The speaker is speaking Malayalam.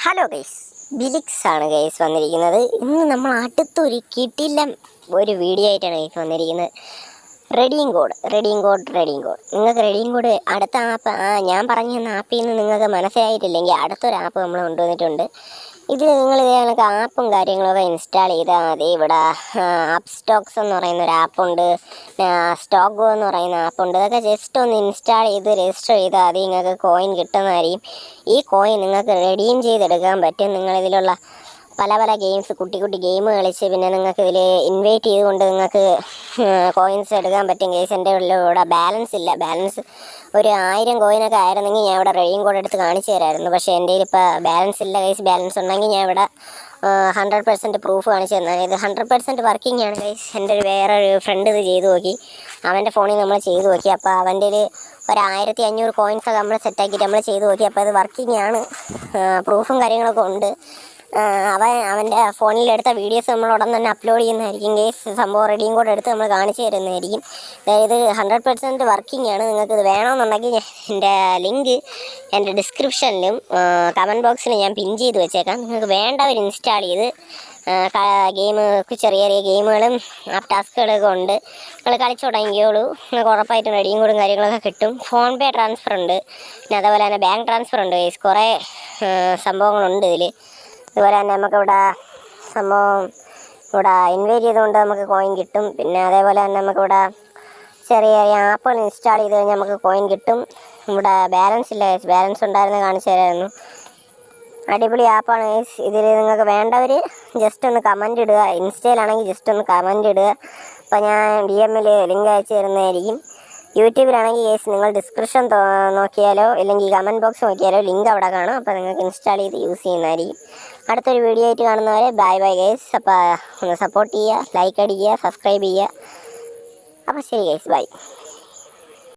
ഹലോ ഗൈസ്, ബിലിക്സ് ആണ് ഗൈസ് വന്നിരിക്കുന്നത്. ഇന്ന് നമ്മൾ അടുത്തൊരു കിടിലം ഒരു വീഡിയോ ആയിട്ടാണ് ഗൈസ് വന്നിരിക്കുന്നത്. റെഡീം കോഡ് നിങ്ങൾക്ക് റെഡീം കോഡ് അടുത്ത ആപ്പ് ഞാൻ പറഞ്ഞു തന്ന ആപ്പിൽ നിന്ന് നിങ്ങൾക്ക് മനസ്സിലായിട്ടില്ലെങ്കിൽ അടുത്തൊരു ആപ്പ് നമ്മൾ കൊണ്ടുവന്നിട്ടുണ്ട്. ഇതിൽ നിങ്ങൾ ഇതേ കണക്ക് ആപ്പും കാര്യങ്ങളൊക്കെ ഇൻസ്റ്റാൾ ചെയ്താൽ മതി. ഇവിടെ ആപ്പ് സ്റ്റോക്സ് എന്ന് പറയുന്ന ഒരു ആപ്പുണ്ട്, സ്റ്റോക്ക് ഗോ എന്ന് പറയുന്ന ആപ്പുണ്ട്. ഇതൊക്കെ ജസ്റ്റ് ഒന്ന് ഇൻസ്റ്റാൾ ചെയ്ത് രജിസ്റ്റർ ചെയ്താൽ മതി, നിങ്ങൾക്ക് കോയിൻ കിട്ടുന്നതായിരിക്കും. ഈ കോയിൻ നിങ്ങൾക്ക് റെഡീം ചെയ്തെടുക്കാൻ പറ്റും. നിങ്ങളിതിലുള്ള പല പല ഗെയിംസ്, കുട്ടി ഗെയിം കളിച്ച് പിന്നെ നിങ്ങൾക്ക് ഇതിൽ ഇൻവൈറ്റ് ചെയ്തുകൊണ്ട് നിങ്ങൾക്ക് കോയിൻസ് എടുക്കാൻ പറ്റും. കേസ് എൻ്റെ ഇവിടെ ബാലൻസ് ഇല്ല. ബാലൻസ് ഒരു 1000 കോയിനൊക്കെ ആയിരുന്നെങ്കിൽ ഞാൻ ഇവിടെ റെഡീം കോഡ് എടുത്ത് കാണിച്ചു തരാമായിരുന്നു. പക്ഷേ എൻ്റെ കയ്യിൽ ഇപ്പോൾ ബാലൻസ് ഇല്ല. കേസ് ബാലൻസ് ഉണ്ടെങ്കിൽ ഞാൻ ഇവിടെ 100% പ്രൂഫ് കാണിച്ചു തന്നാൽ ഇത് 100% വർക്കിംഗ് ആണ്. കേസ് എൻ്റെ വേറൊരു ഫ്രണ്ട് ഇത് ചെയ്തു നോക്കി, അവൻ്റെ ഫോണിൽ നമ്മൾ ചെയ്തു നോക്കി. അപ്പോൾ അവൻ്റെ ഒരു 1500 കോയിൻസൊക്കെ നമ്മൾ സെറ്റാക്കിയിട്ട് നമ്മൾ ചെയ്തു നോക്കി. അപ്പോൾ അത് വർക്കിംഗ് ആണ്, പ്രൂഫും കാര്യങ്ങളൊക്കെ ഉണ്ട്. അവൻ്റെ ഫോണിലെടുത്ത വീഡിയോസ് നമ്മൾ ഉടൻ തന്നെ അപ്ലോഡ് ചെയ്യുന്നതായിരിക്കും. കേസ് സംഭവം റെഡീം കോഡ് എടുത്ത് നമ്മൾ കാണിച്ചു തരുന്നതായിരിക്കും. അതായത് 100% വർക്കിംഗ് ആണ്. നിങ്ങൾക്കിത് വേണമെന്നുണ്ടെങ്കിൽ എൻ്റെ ലിങ്ക് എൻ്റെ ഡിസ്ക്രിപ്ഷനിലും കമൻറ്റ് ബോക്സിൽ ഞാൻ പിൻ ചെയ്ത് വെച്ചേക്കാം. നിങ്ങൾക്ക് വേണ്ടവർ ഇൻസ്റ്റാൾ ചെയ്ത് ഗെയിം, ചെറിയ ചെറിയ ഗെയിമുകളും ആപ്പ് ടാസ്കുകളൊക്കെ ഉണ്ട്, നിങ്ങൾ കളിച്ചു തുടങ്ങിയോളൂ. നിങ്ങൾക്ക് ഉറപ്പായിട്ടും റെഡീം കോഡും കാര്യങ്ങളൊക്കെ കിട്ടും. ഫോൺ പേ ട്രാൻസ്ഫർ ഉണ്ട്, പിന്നെ അതേപോലെ തന്നെ ബാങ്ക് ട്രാൻസ്ഫർ ഉണ്ട്. കേസ് കുറേ സംഭവങ്ങളുണ്ട് ഇതിൽ. അതുപോലെ തന്നെ നമുക്കിവിടെ സംഭവം ഇവിടെ ഇൻവൈറ്റ് ചെയ്തുകൊണ്ട് നമുക്ക് കോയിൻ കിട്ടും. പിന്നെ അതേപോലെ തന്നെ നമുക്കിവിടെ ചെറിയ ചെറിയ ആപ്പുകൾ ഇൻസ്റ്റാൾ ചെയ്ത് കഴിഞ്ഞാൽ നമുക്ക് കോയിൻ കിട്ടും. ഇവിടെ ബാലൻസ് ഇല്ല. ബാലൻസ് ഉണ്ടായിരുന്ന കാണിച്ചു തരായിരുന്നു. അടിപൊളി ആപ്പാണ്. ഇതിൽ നിങ്ങൾക്ക് വേണ്ടവർ ജസ്റ്റ് ഒന്ന് കമൻറ്റ് ഇടുക. ഇൻസ്റ്റയിലാണെങ്കിൽ ജസ്റ്റ് ഒന്ന് കമൻറ്റ് ഇടുക. അപ്പോൾ ഞാൻ DM-ൽ ലിങ്ക് അയച്ചു തരുന്നതായിരിക്കും. യൂട്യൂബിലാണെങ്കിൽ നിങ്ങൾ ഡിസ്ക്രിപ്ഷൻ നോക്കിയാലോ ഇല്ലെങ്കിൽ കമൻറ്റ് ബോക്സ് നോക്കിയാലോ ലിങ്ക് അവിടെ കാണും. അപ്പോൾ നിങ്ങൾക്ക് ഇൻസ്റ്റാൾ ചെയ്ത് യൂസ് ചെയ്യുന്നതായിരിക്കും. അടുത്തൊരു വീഡിയോ ആയിട്ട് കാണുന്നവരെ ബൈ ഗൈസ്. അപ്പോൾ ഒന്ന് സപ്പോർട്ട് ചെയ്യുക, ലൈക്ക് അടിക്കുക, സബ്സ്ക്രൈബ് ചെയ്യുക. അപ്പോൾ ശരി ഗൈസ്, ബൈ.